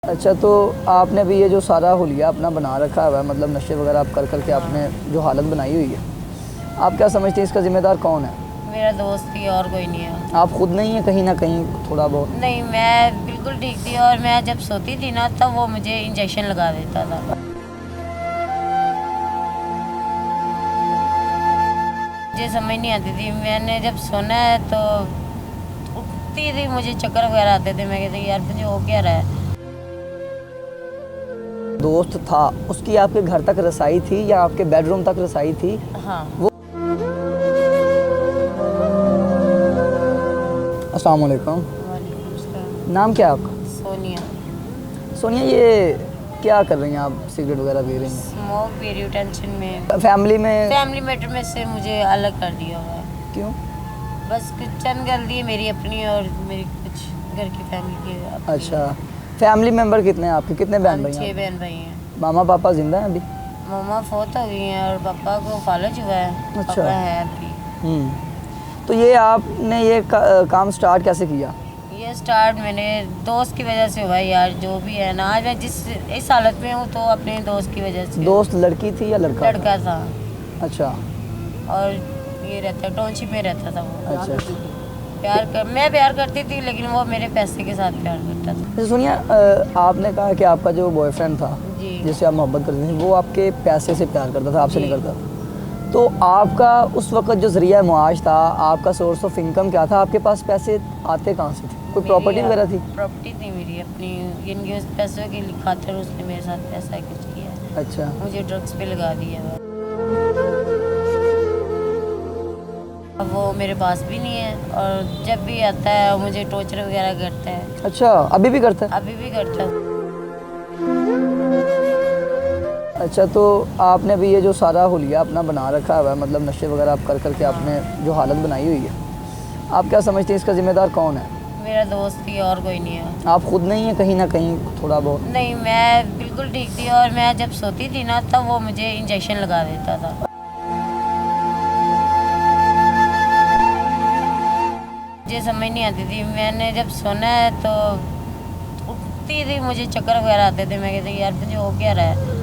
अच्छा, तो आपने भी ये जो सारा हुलिया अपना बना रखा है, मतलब नशे वगैरह आप कर करके आपने जो हालत बनाई हुई है, आप क्या समझते हैं इसका ज़िम्मेदार कौन है? मेरा दोस्त ही, और कोई नहीं है। आप खुद नहीं है कहीं ना कहीं थोड़ा बहुत? नहीं, मैं बिल्कुल ठीक थी और मैं जब सोती थी ना तब वो मुझे इंजेक्शन लगा देता था। मुझे समझ नहीं आती थी, मैंने जब सोना है तो उठती थी, मुझे चक्कर वगैरह आते थे। मैं कहती यार मुझे हो क्या रहा है। दोस्त था, उसकी आपके घर तक रसाई थी या आपके बेडरूम तक रसाई थी? हाँ। वो अस्सलाम वालेकुम। वालेकुम सलाम। नाम क्या है आपका? सोनिया। सोनिया, ये क्या कर रही हैं आप? सिगरेट वगैरह पी रही हैं? स्मोक पी रही हूँ, टेंशन में। फैमिली में? फैमिली मैटर में से मुझे अलग कर दिया हुआ है। क्यों? बस कुछ चंद गलती है मेरी अपनी और मेरी कुछ घर की फैमिली की अपनी। अच्छा, फैमिली मेंबर कितने हैं आपके? कितने बहन हम भाई 6 हैं? बहन भाई हैं। मामा पापा जिंदा हैं अभी? मम्मा फौत हो गई हैं और पापा को फालज हुआ है। अच्छा। पापा है अभी। तो ये आपने ये काम स्टार्ट कैसे किया? ये स्टार्ट मैंने दोस्त की वजह से हुआ है यार, जो भी है ना। आज मैं इस हालत में हूँ तो अपने दोस्त की वजह से। दोस्त लड़की थी या लड़का? लड़का था। अच्छा और ये रहता टाउनशिप में रहता था वो। अच्छा। मैं प्यार करती थी लेकिन वो मेरे पैसे के साथ प्यार करता था। अच्छा सुनिए, आपने कहा कि आपका जो बॉयफ्रेंड था जी। जिससे आप मोहब्बत करती थी, वो आपके पैसे से प्यार करता था, आपसे नहीं करता था। तो आपका उस वक्त जो जरिया मुआश था, आपका सोर्स ऑफ इनकम क्या था? आपके पास पैसे आते कहाँ से थे? कोई प्रॉपर्टी वगैरह थी? प्रॉपर्टी थी मेरी अपनी। इनके उस पैसों की खातिर उसने मेरे साथ पैसा कुछ किया। अच्छा। मुझे ड्रग्स पे लगा दिया है। अब वो मेरे पास भी नहीं है और जब भी आता है मुझे टॉर्चर वगैरह करता है। अच्छा, अभी भी करता है? अभी भी करता है। अच्छा, तो आपने भी ये जो सारा हुलिया अपना बना रखा है, मतलब नशे वगैरह आप कर करके आपने जो हालत बनाई हुई है, आप क्या समझते हैं इसका ज़िम्मेदार कौन है? मेरा दोस्त ही, और कोई नहीं है। आप खुद नहीं है कहीं ना कहीं थोड़ा बहुत? नहीं, मैं बिल्कुल ठीक थी और मैं जब सोती थी ना तब वो मुझे इंजेक्शन लगा देता था। मुझे समझ नहीं आती थी, मैंने जब सोना है तो उठती थी, मुझे चक्कर वगैरह आते थे। मैं कहती यार मुझे हो क्या रहा है।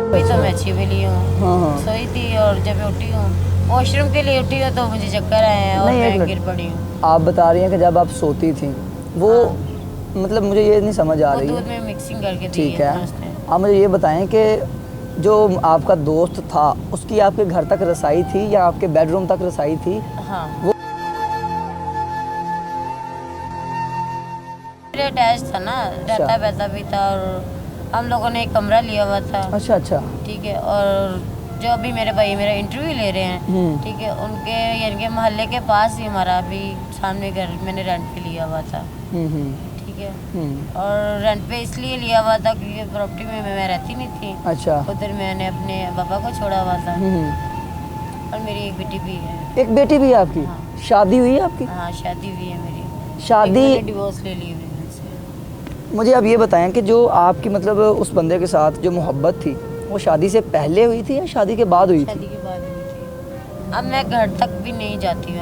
अभी तो मैं अच्छी मिली हूँ। हाँ हाँ। सोई थी और जब मैं उठी हूँ, वॉशरूम के लिए उठी हूँ तो मुझे चक्कर आए हैं और नहीं, एक मैं मिनट। गिर पड़ी हूँ। आप बता रही हैं कि जब आप सोती थी वो, मतलब मुझे ये नहीं समझ आ वो रही दूध है। में मिक्सिंग करके दी ठीक है है, उसने। आप मुझे ये बताएं कि जो आपका दोस्त था उसकी आपके घर तक रसाई थी या आपके बेडरूम तक रसाई थी? हाँ। वो मेरे अटैच था ना, रहता बहता भी था और हम लोगों ने एक कमरा लिया हुआ था। अच्छा अच्छा। ठीक है। और जो अभी मेरे भाई मेरा इंटरव्यू ले रहे हैं, ठीक है, उनके यानी कि मोहल्ले के पास ही हमारा अभी सामने घर मैंने रेंट पे लिया हुआ था। ठीक है। और रेंट पे इसलिए लिया हुआ था क्योंकि प्रॉपर्टी में मैं रहती नहीं थी। अच्छा। उधर मैंने अपने पापा को छोड़ा हुआ था। और मेरी एक बेटी भी है। एक बेटी भी है आपकी? हाँ। शादी हुई है आपकी? हाँ, शादी हुई है मेरी। शादी? डिवोर्स ले ली हुई है उनसे। मुझे आप ये बताएं कि जो आपकी मतलब उस बंदे के साथ जो मोहब्बत थी, वो शादी से पहले हुई थी या शादी के बाद हुई थी? शादी के बाद हुई थी। अब मैं घर तक भी नहीं जाती हूँ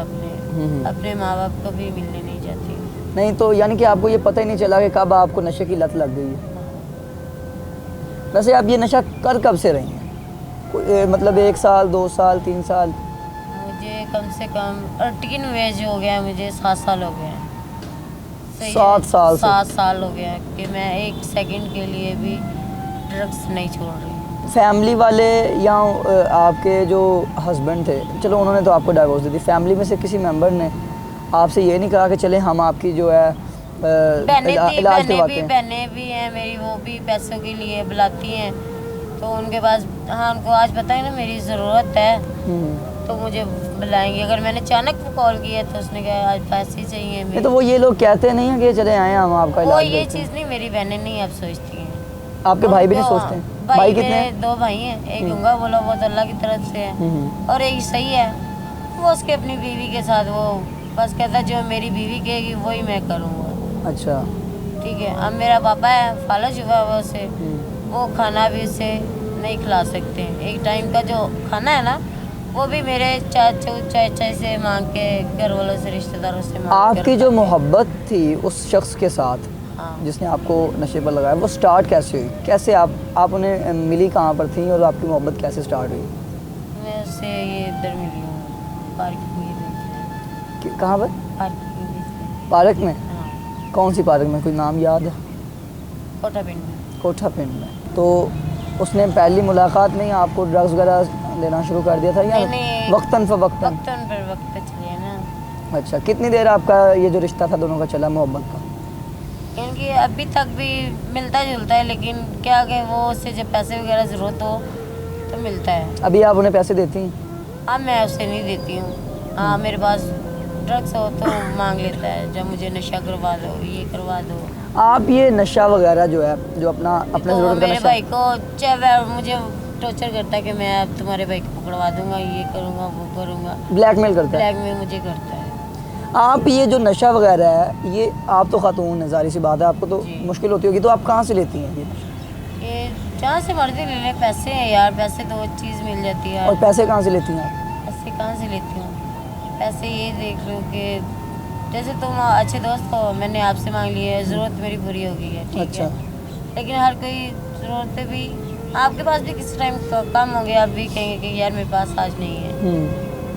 अपने माँ बाप को भी मिलने नहीं जाती हूँ। नहीं, तो यानी कि आपको ये पता ही नहीं चला कि कब आपको नशे की लत लग गई है? वैसे आप ये नशा कर कब से रही हैं? मतलब 1 साल, 2 साल, 3 साल? मुझे कम से कम 18 वेज हो गया, मुझे 7 साल हो गए हैं। 7 साल से? 7 साल हो गया कि मैं एक सेकंड के लिए भी ड्रग्स नहीं छोड़ रही। फैमिली वाले या आपके जो हस्बैंड थे, चलो उन्होंने तो आपको डाइवोर्स दे दी, फैमिली में से किसी मेंबर ने आपसे ये नहीं कहा कि चले हम आपकी जो है इलाज करवाते हैं? बहनें भी हैं मेरी, वो भी पैसों के लिए बुलाती हैं तो उनके पास, हाँ, उनको आज पता है ना मेरी ज़रूरत है तो मुझे बुलाएंगे। अगर मैंने अचानक कॉल किया तो उसने कहा आज पैसे चाहिए मेरे। तो वो ये लोग कहते नहीं हैं कि चले आए हम आपका वो इलाज ये करते हैं? चीज़ नहीं, मेरी बहनें नहीं अब सोचती हैं। आपके भाई भी नहीं उनको- सोचते हैं? भाई कितने मेरे हैं? 2 भाई हैं। एक गंगा बोला वो तो अल्लाह की तरफ से है और एक सही है, वो उसके अपनी बीवी के साथ वो बस कहता है जो मेरी बीवी कहेगी वही मैं करूँगा। अच्छा। ठीक है। अब मेरा पापा है, फालज हुआ वो से, वो खाना भी उसे नहीं खिला सकते। एक टाइम का जो खाना है ना वो भी मेरे चाचा से मांग के, घर वालों से, रिश्तेदारों से मांग आपकी के जो खाते हैं। मोहब्बत थी उस शख्स के साथ, हाँ। जिसने आपको नशे पर लगाया, वो स्टार्ट कैसे हुई? कैसे आप उन्हें मिली कहाँ पर थी और आपकी मोहब्बत कैसे स्टार्ट हुई? मैं उससे ये इधर मिली हूँ, पार्किंग में। कहाँ पर? पार्किंग में। पार्क में? हाँ, कौन सी पार्क में, कोई नाम याद है? कोठा पिंड में। कोठा पिंड में। तो उसने पहली मुलाकात में ही आपको ड्रग्स वगैरह देना शुरू कर दिया था या नहीं, वक्तन फ़वक्तन? वक्तन पर वक्त चले ना। अच्छा, कितनी देर आपका ये जो रिश्ता था दोनों का चला मोहब्बत का? क्योंकि अभी तक भी मिलता जुलता है, लेकिन क्या कि वो उससे जब पैसे वगैरह ज़रूरत हो तो मिलता है। अभी आप उन्हें पैसे देती हैं? अब मैं उससे नहीं देती हूँ। हाँ, मेरे पास ड्रग्स हो तो मांग लेता है, जब मुझे नशा करवा दो, ये करवा दो। आप ये नशा वगैरह जो है, जो अपना अपने तो ज़रूरत का मेरे नशा, भाई को चाहे मुझे टॉर्चर करता है कि मैं अब तुम्हारे भाई को पकड़वा दूंगा, ये करूँगा, वो करूँगा, ब्लैकमेल करता है? ब्लैकमेल मुझे करता है। आप ये जो नशा वगैरह है, ये आप तो खातून है, जाहिर सी बात है, आपको तो जी। मुश्किल होती होगी, तो आप कहाँ से लेती हैं ये? ये जहाँ से मर्जी ले ले, पैसे हैं यार, पैसे तो वो चीज़ मिल जाती है। और पैसे कहाँ से लेती हैं आप? पैसे कहाँ से लेती हूँ? पैसे ये देख लो कि जैसे तुम अच्छे दोस्त हो, मैंने आपसे मांग ली है, ज़रूरत मेरी पूरी हो गई है, ठीक अच्छा। है, लेकिन हर कोई ज़रूरतें भी आपके पास भी किसी टाइम कम होंगे, आप भी कहेंगे कि यार मेरे पास आज नहीं है,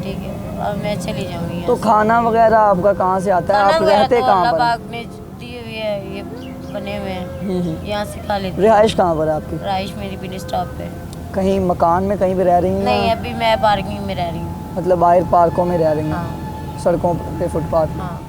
ठीक है, और मैं चली जाऊँगी। तो खाना वगैरह आपका कहाँ से आता है? आप रहते कहाँ अल्लाह पर हैं? पाक ने दी हुई है, ये बने हुए हैं, यहाँ से खा लेते हैं। रिहाइश कहाँ पर है आपकी? रहाइश मेरी बिन स्टॉप पे। कहीं मकान में कहीं भी रह रही हैं? नहीं, या अभी मैं पार्किंग में रह रही हूँ। मतलब बाहर पार्कों में रह रही हैं? हाँ, सड़कों पे, फुटपाथ? हाँ।